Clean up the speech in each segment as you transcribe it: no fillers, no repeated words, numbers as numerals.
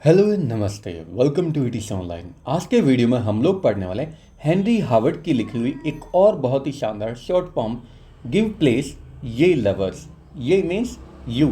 Hello नमस्ते, welcome to etc. online. आज के वीडियो में हम लोग पढ़ने वाले हेनरी हावर्ड की लिखी हुई एक और बहुत ही शानदार शॉर्ट फॉर्म गिव प्लेस ये लवर्स। ये मीन्स यू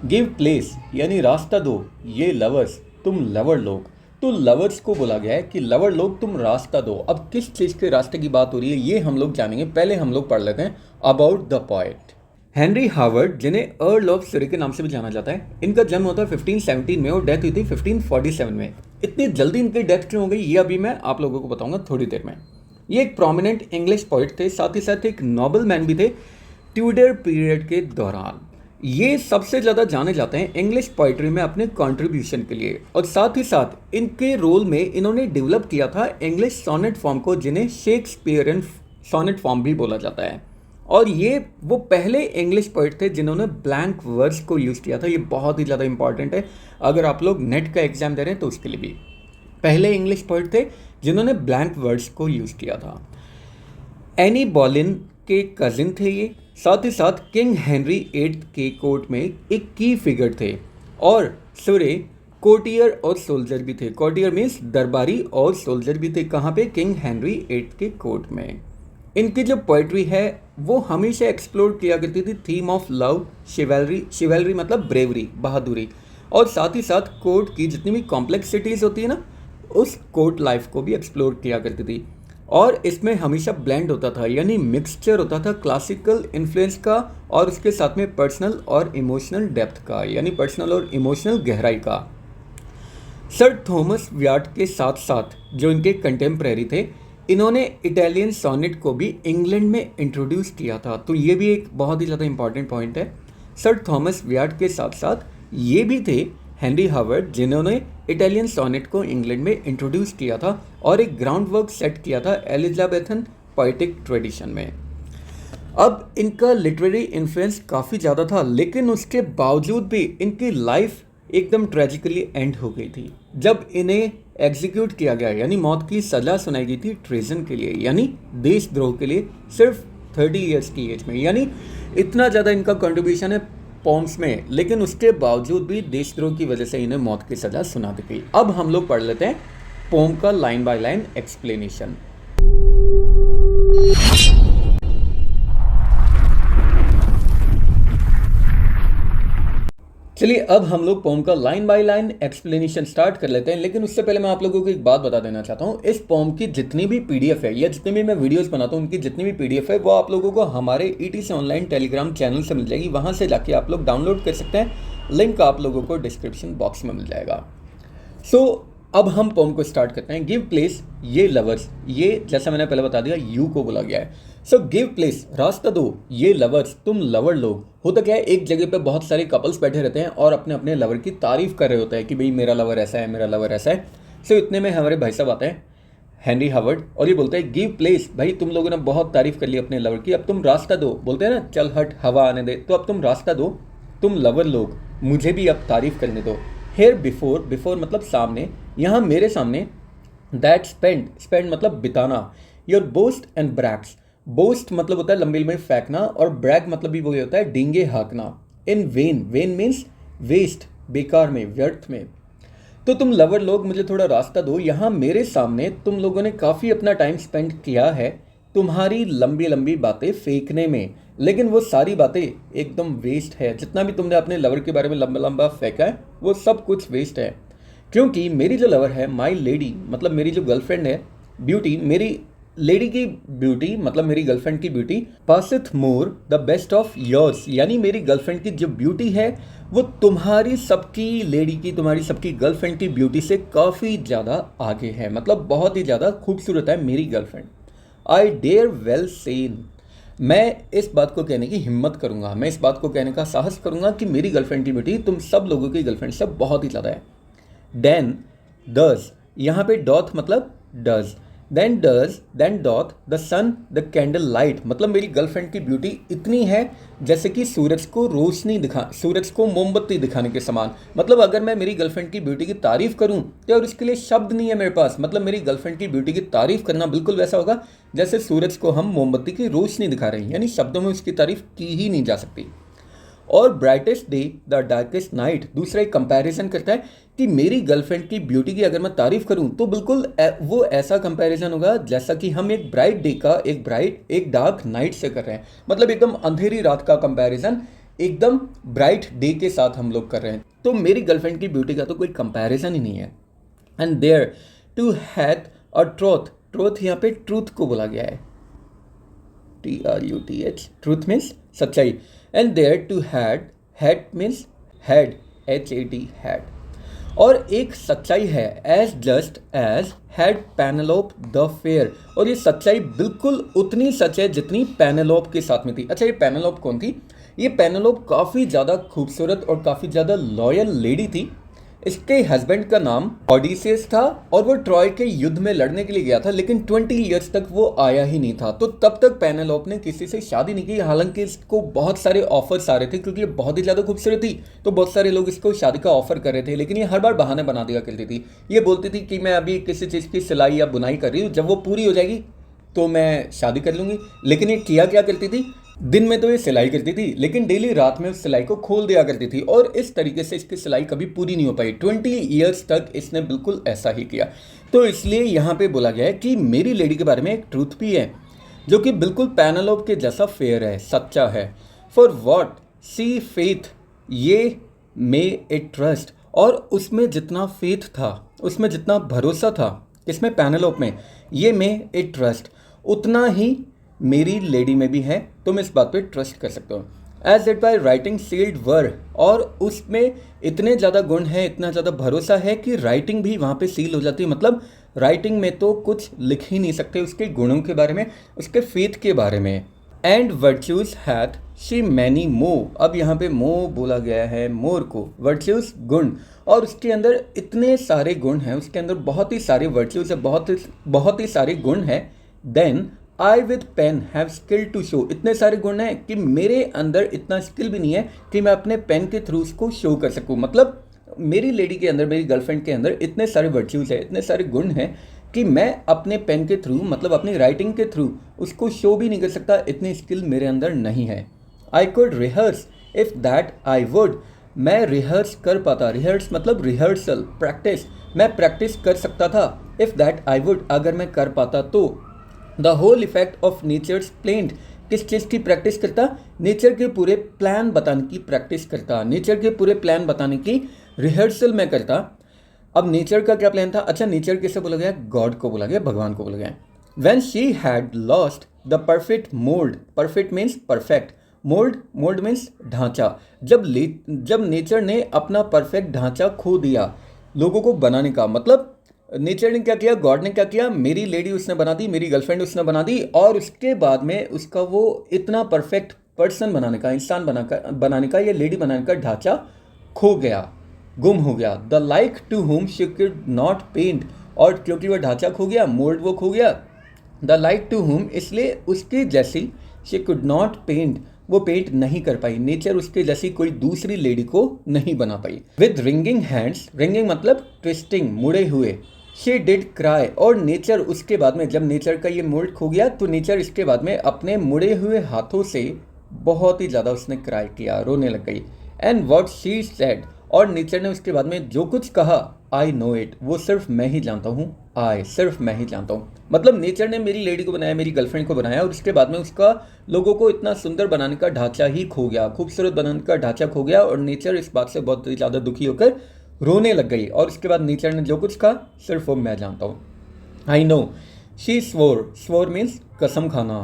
गिव प्लेस यानी रास्ता दो, ये लवर्स तुम लवर लोग। तो लवर्स को बोला गया है कि लवर लोग तुम रास्ता दो। अब किस चीज़ के रास्ते की बात हो रही है ये हम लोग जानेंगे। पहले हम लोग पढ़ लेते हैं about the poet. Henry Howard, जिन्हें अर्ल ऑफ सरे के नाम से भी जाना जाता है, इनका जन्म होता है 1517 में और डेथ हुई थी 1547 में। इतनी जल्दी इनकी डेथ क्यों हो गई ये अभी मैं आप लोगों को बताऊंगा थोड़ी देर में। ये एक प्रोमिनेंट इंग्लिश पोइट थे, साथ ही साथ एक नोबल मैन भी थे ट्यूडर पीरियड के दौरान। ये सबसे ज़्यादा जाने जाते हैं इंग्लिश पोइट्री में अपने कंट्रीब्यूशन के लिए, और साथ ही साथ इनके रोल में इन्होंने डेवलप किया था इंग्लिश सोनेट फॉर्म को, जिन्हें शेक्सपियरियन सोनेट फॉर्म भी बोला जाता है। और ये वो पहले इंग्लिश पोइट थे जिन्होंने ब्लैंक वर्ड्स को यूज़ किया था। ये बहुत ही ज़्यादा इंपॉर्टेंट है अगर आप लोग नेट का एग्जाम दे रहे हैं तो उसके लिए भी। पहले इंग्लिश पोइट थे जिन्होंने ब्लैंक वर्ड्स को यूज़ किया था। एनी बॉलिन के कजिन थे ये, साथ ही साथ किंग हेनरी एट्थ के कोर्ट में एक की फिगर थे। और सुरे कोर्टियर और सोल्जर भी थे। कोर्टियर मीन्स दरबारी और सोल्जर भी थे। कहाँ पे? किंग हेनरी एट्थ के कोर्ट में। इनकी जो पोइट्री है वो हमेशा एक्सप्लोर किया करती थी थीम ऑफ लव, शिवेलरी, शिवेलरी मतलब ब्रेवरी, बहादुरी, और साथ ही साथ कोर्ट की जितनी भी कॉम्प्लेक्सिटीज़ होती है ना, उस कोर्ट लाइफ को भी एक्सप्लोर किया करती थी। और इसमें हमेशा ब्लेंड होता था, यानी मिक्सचर होता था क्लासिकल इन्फ्लुएंस का और उसके साथ में पर्सनल और इमोशनल डेप्थ का, यानी पर्सनल और इमोशनल गहराई का। सर थॉमस व्याट के साथ साथ जो इनके कंटेम्प्रेरी थे, इन्होंने इटालियन सोनेट को भी इंग्लैंड में इंट्रोड्यूस किया था। तो ये भी एक बहुत ही ज़्यादा इंपॉर्टेंट पॉइंट है। सर थॉमस व्याट के साथ साथ ये भी थे हेनरी हावर्ड, जिन्होंने इटालियन सोनेट को इंग्लैंड में इंट्रोड्यूस किया था और एक ग्राउंड वर्क सेट किया था एलिजाबेथन पोएटिक ट्रेडिशन में। अब इनका लिटरेरी इन्फ्लुएंस काफ़ी ज़्यादा था, लेकिन उसके बावजूद भी इनकी लाइफ एकदम ट्रेजिकली एंड हो गई थी जब इन्हें एग्जीक्यूट किया गया, यानी मौत की सज़ा सुनाई गई थी ट्रेजन के लिए, यानी देशद्रोह के लिए, सिर्फ 30 ईयर्स की एज में। यानी इतना ज़्यादा इनका कंट्रीब्यूशन है पॉम्स में, लेकिन उसके बावजूद भी देशद्रोह की वजह से इन्हें मौत की सज़ा सुना दी गई। अब हम लोग पढ़ लेते हैं पोम का लाइन बाय लाइन एक्सप्लेनेशन। चलिए अब हम लोग पोम का line by line explanation start कर लेते हैं, लेकिन उससे पहले मैं आप लोगों को एक बात बता देना चाहता हूँ। इस पोम की जितनी भी पीडीएफ है या जितनी भी मैं वीडियोस बनाता हूँ, उनकी जितनी भी पीडीएफ है वो आप लोगों को हमारे ईटीसी ऑनलाइन टेलीग्राम चैनल से मिल जाएगी। वहाँ से जाके आप लोग डाउनलोड कर सकते हैं, लिंक आप लोगों को डिस्क्रिप्शन बॉक्स में मिल जाएगा। अब हम पोम को स्टार्ट करते हैं। गिव प्लेस ये लवर्स, ये जैसा मैंने पहले बता दिया यू को बोला गया है। सो गिव प्लेस रास्ता दो, ये लवर्स तुम लवर लोग। होता क्या है, एक जगह पे बहुत सारे कपल्स बैठे रहते हैं और अपने अपने लवर की तारीफ कर रहे होते हैं कि भाई मेरा लवर ऐसा है, मेरा लवर ऐसा है। सो इतने में हमारे भाई साहब आते हैं हेनरी हावर्ड और ये बोलते हैं गिव प्लेस, भाई तुम लोगों ने बहुत तारीफ कर ली अपने लवर की, अब तुम रास्ता दो। बोलते हैं ना चल हट हवा आने दे, तो अब तुम रास्ता दो, तुम लवर लोग, मुझे भी अब तारीफ करने दो। हेयर बिफोर, बिफोर मतलब सामने, यहाँ मेरे सामने। दैट स्पेंड, स्पेंड मतलब बिताना। Your boast and Bragg's, boast मतलब होता है लंबी लंबी फेंकना, और ब्रैग मतलब भी वही होता है डींगे हाँकना। इन वेन, वेन मीन्स वेस्ट, बेकार में, व्यर्थ में। तो तुम लवर लोग मुझे थोड़ा रास्ता दो, यहाँ मेरे सामने तुम लोगों ने काफ़ी अपना टाइम स्पेंड किया है तुम्हारी लंबी लंबी बातें फेंकने में, लेकिन वो सारी बातें एकदम वेस्ट है। जितना भी तुमने अपने लवर के बारे में लंबा लंबा फेंका है वो सब कुछ वेस्ट है, क्योंकि मेरी जो लवर है, माई लेडी मतलब मेरी जो गर्लफ्रेंड है, ब्यूटी, मेरी लेडी की ब्यूटी मतलब मेरी गर्लफ्रेंड की beauty, passeth more the best of yours, यानी मेरी गर्लफ्रेंड की जो ब्यूटी है वो तुम्हारी सबकी लेडी की, तुम्हारी सबकी गर्लफ्रेंड की ब्यूटी से काफ़ी ज़्यादा आगे है, मतलब बहुत ही ज़्यादा खूबसूरत है मेरी गर्लफ्रेंड। आई डेयर वेल सेन, मैं इस बात को कहने की हिम्मत करूँगा, मैं इस बात को कहने का साहस करूँगा कि मेरी गर्लफ्रेंड की ब्यूटी तुम सब लोगों की गर्लफ्रेंड से बहुत ही ज़्यादा है। देन डज, यहाँ पे डॉथ मतलब does, then does, then doth the sun the candle light, मतलब मेरी गर्लफ्रेंड की ब्यूटी इतनी है जैसे कि सूरज को रोशनी दिखा, सूरज को मोमबत्ती दिखाने के समान। मतलब अगर मैं मेरी गर्लफ्रेंड की ब्यूटी की तारीफ करूं तो और उसके लिए शब्द नहीं है मेरे पास। मतलब मेरी गर्लफ्रेंड की ब्यूटी की तारीफ करना बिल्कुल वैसा होगा जैसे सूरज को हम मोमबत्ती की रोशनी दिखा रहे हैं, यानी शब्दों में उसकी तारीफ की ही नहीं जा सकती। और brightest day the darkest night, दूसरा एक कंपैरिजन करता है कि मेरी गर्लफ्रेंड की ब्यूटी की अगर मैं तारीफ करूं तो बिल्कुल वो ऐसा कंपैरिजन होगा जैसा कि हम एक ब्राइट डे का एक डार्क नाइट से कर रहे हैं। मतलब एकदम अंधेरी रात का कंपैरिजन एकदम ब्राइट डे के साथ हम लोग कर रहे हैं। तो मेरी गर्लफ्रेंड की ब्यूटी का तो कोई कंपैरिजन ही नहीं है। एंड देयर टू हैथ और ट्रूथ, ट्रूथ यहाँ पे ट्रूथ को बोला गया है, TRUTH, ट्रूथ मीन्स सच्चाई। And there to had means had, HAD, had. और एक सच्चाई है as just as had Penelope the fair, और ये सच्चाई बिल्कुल उतनी सच है जितनी पेनेलोप के साथ में थी। अच्छा, ये पेनेलोप कौन थी? ये पेनेलोप काफ़ी ज़्यादा खूबसूरत और काफ़ी ज़्यादा लॉयल लेडी थी। इसके हस्बैंड का नाम ऑडिसेस था और वो ट्रॉय के युद्ध में लड़ने के लिए गया था, लेकिन 20 ईयर्स तक वो आया ही नहीं था। तो तब तक पेनेलोप ने किसी से शादी नहीं की, हालांकि इसको बहुत सारे ऑफर्स आ रहे थे क्योंकि ये बहुत ही ज़्यादा खूबसूरत थी। तो बहुत सारे लोग इसको शादी का ऑफर कर रहे थे, लेकिन ये हर बार बहाने बना दिया करती थी। ये बोलती थी कि मैं अभी किसी चीज़ की सिलाई या बुनाई कर रही हूँ, जब वो पूरी हो जाएगी तो मैं शादी कर लूँगी। लेकिन ये किया क्या करती थी, दिन में तो ये सिलाई करती थी, लेकिन डेली रात में उस सिलाई को खोल दिया करती थी, और इस तरीके से इसकी सिलाई कभी पूरी नहीं हो पाई। 20 ईयर्स तक इसने बिल्कुल ऐसा ही किया। तो इसलिए यहाँ पे बोला गया है कि मेरी लेडी के बारे में एक ट्रूथ भी है जो कि बिल्कुल पेनेलोप के जैसा फेयर है, सच्चा है। फॉर वॉट सी फेथ, ये मे ए ट्रस्ट, और उसमें जितना फेथ था, उसमें जितना भरोसा था, इसमें पेनेलोप में, ये मे ए ट्रस्ट, उतना ही मेरी लेडी में भी है। तुम इस बात पे ट्रस्ट कर सकते हो। As it by writing sealed were, और उसमें इतने ज़्यादा गुण हैं, इतना ज़्यादा भरोसा है कि राइटिंग भी वहाँ पे सील हो जाती है। मतलब राइटिंग में तो कुछ लिख ही नहीं सकते उसके गुणों के बारे में, उसके फेथ के बारे में। And virtues hath she many more, अब यहाँ पे मोर बोला गया है मोर को, वर्च्यूज गुण, और उसके अंदर इतने सारे गुण हैं, उसके अंदर बहुत ही सारे वर्च्यूज है, बहुत ही सारे गुण हैं। Then I with pen have skill to show, इतने सारे गुण हैं कि मेरे अंदर इतना स्किल भी नहीं है कि मैं अपने पेन के थ्रू उसको शो कर सकूं। मतलब मेरी लेडी के अंदर, मेरी गर्लफ्रेंड के अंदर इतने सारे वर्च्यूज़ हैं, इतने सारे गुण हैं कि मैं अपने पेन के थ्रू, मतलब अपनी राइटिंग के थ्रू उसको शो भी नहीं कर सकता, इतनी स्किल मेरे अंदर नहीं है। I could rehearse if that I would, मैं रिहर्स कर पाता, रिहर्स मतलब रिहर्सल, प्रैक्टिस, मैं प्रैक्टिस कर सकता था। इफ़ दैट आई वुड, अगर मैं कर पाता तो। The whole effect of nature's plaint, किस चीज़ की प्रैक्टिस करता? नेचर के पूरे प्लान बताने की प्रैक्टिस करता, नेचर के पूरे प्लान बताने की रिहर्सल में करता। अब नेचर का क्या प्लान था? अच्छा, नेचर किसे बोला गया? गॉड को बोला गया, भगवान को बोला गया। When she had lost the perfect mould, perfect means perfect, mould means ढांचा, जब नेचर ने अपना परफेक्ट ढांचा खो दिया लोगों को बनाने का, मतलब नेचर ने क्या किया, गॉड ने क्या किया, मेरी लेडी उसने बना दी, मेरी गर्लफ्रेंड उसने बना दी, और उसके बाद में उसका वो इतना परफेक्ट पर्सन बनाने का, इंसान बनाने का, या लेडी बनाने का ढांचा खो गया, गुम हो गया। The like to whom she could not paint, और क्योंकि वह ढांचा खो गया, मोल्ड वो खो गया, द लाइक टू हुम, इसलिए उसकी जैसी शी कुड नॉट पेंट, वो पेंट नहीं कर पाई, नेचर उसके जैसी कोई दूसरी लेडी को नहीं बना पाई। विद रिंगिंग हैंड्स, रिंगिंग मतलब ट्विस्टिंग, मुड़े हुए, शी डिड क्राई, और नेचर उसके बाद में, जब नेचर का ये मोल्ड खो गया तो नेचर इसके बाद में अपने मुड़े हुए हाथों से बहुत ही ज़्यादा उसने क्राई किया, रोने लग गई। एंड वॉट शी सेड, और नेचर ने उसके बाद में जो कुछ कहा, आई नो इट, वो सिर्फ मैं ही जानता हूँ, सिर्फ मैं ही जानता हूँ। मतलब नेचर ने मेरी लेडी को बनाया, मेरी गर्लफ्रेंड को बनाया, और उसके बाद में उसका लोगों को इतना सुंदर बनाने का ढांचा ही खो गया, खूबसूरत बनाने का ढांचा खो गया, और नेचर इस बात से बहुत ही ज़्यादा दुखी होकर रोने लग गई। और उसके बाद नेचर ने जो कुछ कहा, सिर्फ वो मैं जानता हूँ। I know she swore, swore means कसम खाना,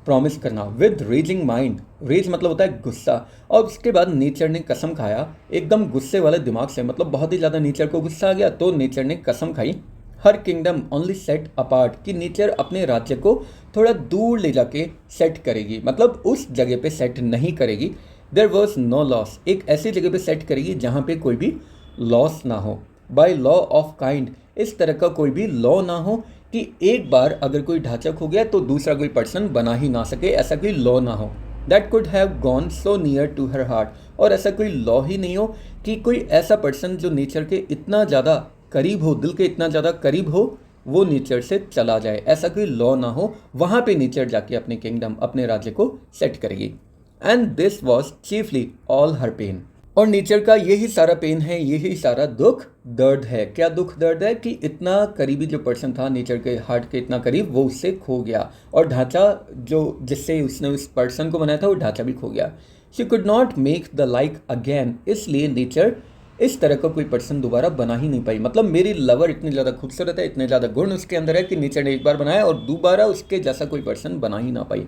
प्रॉमिस करना। विद रेजिंग माइंड, रेज मतलब होता है गुस्सा, और उसके बाद नेचर ने कसम खाया एकदम गुस्से वाले दिमाग से, मतलब बहुत ही ज़्यादा नेचर को गुस्सा आ गया, तो नेचर ने कसम खाई, हर किंगडम ओनली सेट अपार्ट, कि नेचर अपने राज्य को थोड़ा दूर ले जाके सेट करेगी, मतलब उस जगह पे सेट नहीं करेगी। देयर वॉज नो लॉस, एक ऐसी जगह पे सेट करेगी जहाँ पे कोई भी लॉस ना हो। बाय लॉ ऑफ काइंड, इस तरह का कोई भी लॉ ना हो कि एक बार अगर कोई ढांचा खो गया तो दूसरा कोई पर्सन बना ही ना सके, ऐसा कोई लॉ ना हो। That could have gone so near to her heart, और ऐसा कोई लॉ ही नहीं हो कि कोई ऐसा पर्सन जो नेचर के इतना ज़्यादा करीब हो, दिल के इतना ज़्यादा करीब हो, वो नेचर से चला जाए, ऐसा कोई लॉ ना हो। वहाँ पे नेचर जाके अपने किंगडम, अपने राज्य को सेट करेगी। And this was chiefly all her pain. और नेचर का यही सारा पेन है, यही सारा दुख दर्द है। क्या दुख दर्द है कि इतना करीबी जो पर्सन था नेचर के हार्ट के इतना करीब, वो उससे खो गया, और ढांचा जो जिससे उसने उस पर्सन को बनाया था वो ढांचा भी खो गया। She could not make the like again, इसलिए नेचर इस तरह का कोई पर्सन दोबारा बना ही नहीं पाई। मतलब मेरी लवर इतनी ज़्यादा खूबसूरत है, इतने ज़्यादा गुण उसके अंदर है कि नेचर ने एक बार बनाया और दोबारा उसके जैसा कोई पर्सन बना ही ना पाई।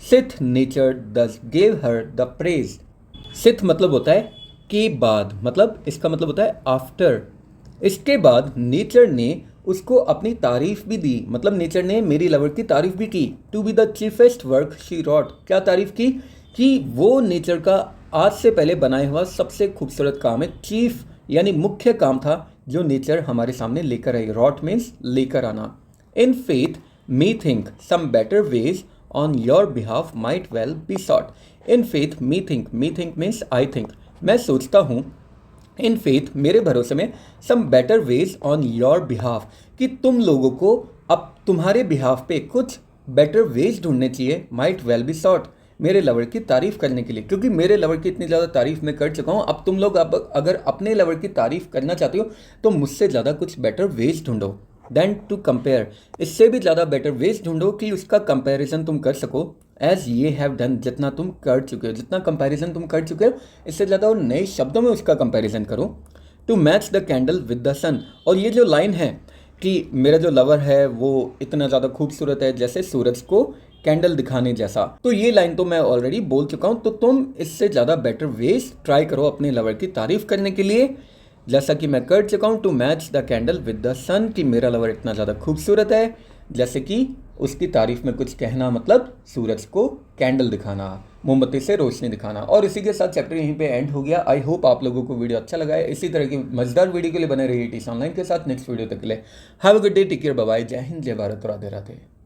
सिथ नेचर दस gave her the praise. Sith मतलब होता है के बाद, मतलब इसका मतलब होता है आफ्टर। इसके बाद नेचर ने उसको अपनी तारीफ भी दी, मतलब नेचर ने मेरी लवर की तारीफ भी की। To be the chiefest work she wrought, क्या तारीफ की कि वो नेचर का आज से पहले बनाया हुआ सबसे खूबसूरत काम है। चीफ यानी मुख्य काम था जो नेचर हमारे सामने लेकर आई। रॉट मीन्स लेकर आना। In faith me think some better ways on your behalf might well be sought. In faith me think means I think, मैं सोचता हूँ। इन फेथ मेरे भरोसे में, some better ways on your behalf, कि तुम लोगों को अब तुम्हारे बिहाफ पे कुछ बेटर वेज ढूंढने चाहिए। माइट वेल बी सॉट, मेरे लवर की तारीफ करने के लिए, क्योंकि मेरे लवर की इतनी ज़्यादा तारीफ मैं कर चुका हूँ। अब तुम लोग अब अगर अपने लवर की तारीफ करना चाहते हो तो मुझसे ज़्यादा कुछ बेटर वेज ढूंढो। देन टू कंपेयर, इससे भी ज़्यादा बेटर वेज ढूंढो कि उसका कंपैरिजन तुम कर सको। एज ये हैव डन, जितना तुम कर चुके हो, जितना कंपैरिजन तुम कर चुके हो, इससे ज़्यादा और नए शब्दों में उसका कंपैरिजन करो। To match the candle with the sun, और ये जो लाइन है कि मेरा जो लवर है वो इतना ज़्यादा खूबसूरत है जैसे सूरज को कैंडल दिखाने जैसा, तो ये लाइन तो मैं ऑलरेडी बोल चुका हूँ। तो तुम इससे ज़्यादा बेटर वेज ट्राई करो अपने लवर की तारीफ करने के लिए, जैसा कि मैं कर चुका हूँ। To match the candle with the sun, कि मेरा लवर इतना ज़्यादा खूबसूरत है जैसे कि उसकी तारीफ में कुछ कहना, मतलब सूरज को कैंडल दिखाना, मोमबत्ती से रोशनी दिखाना। और इसी के साथ चैप्टर यहीं पे एंड हो गया। आई होप आप लोगों को वीडियो अच्छा लगा है। इसी तरह की मजेदार वीडियो के लिए बने रहिए टीस ऑनलाइन के साथ। नेक्स्ट वीडियो तक के लिए have a good day, take care, bye bye, जय हिंद, जय भारत, राधे राधे।